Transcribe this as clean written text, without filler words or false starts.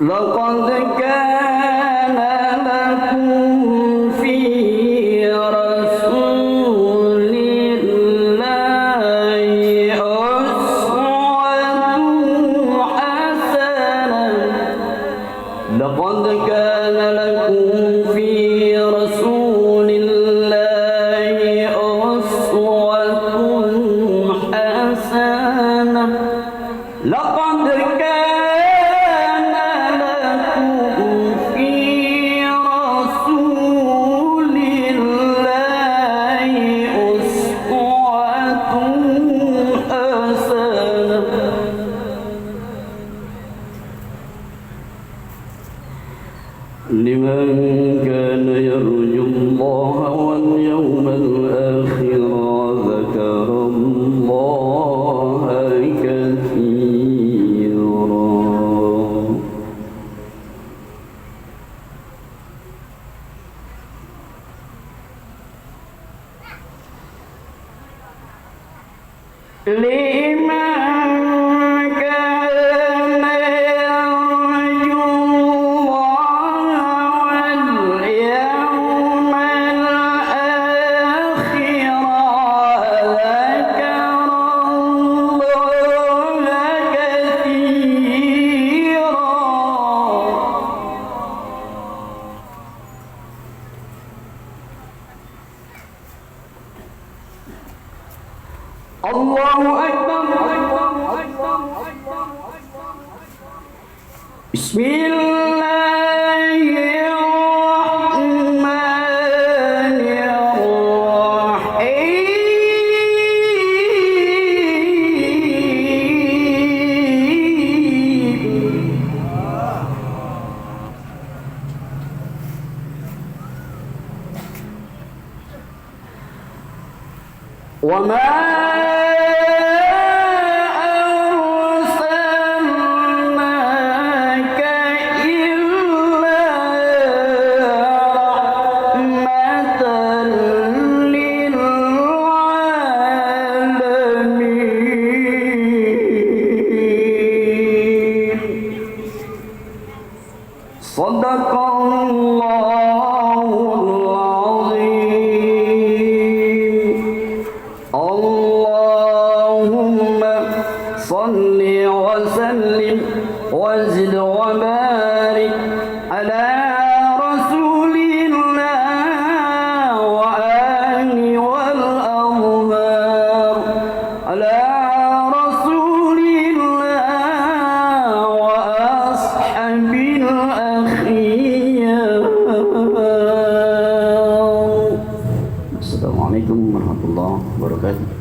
لقد كان لكم في رسول الله أسوة حسنة. لقد كان لكم في رسول الله أسوة حسنة. لقد كان لكم في رسول الله أسوة حسنة لمن كان يرجو الله واليوم الآخر وذكر الله كثيرا. الله أكبر. بسم الله الرحمن الرحيم. وما صدق الله العظيم. اللهم صل وسلم وزد وبارك على رسول الله وآله والأنصار، على رسول الله وأصحابه Assalamualaikum warahmatullahi wabarakatuh.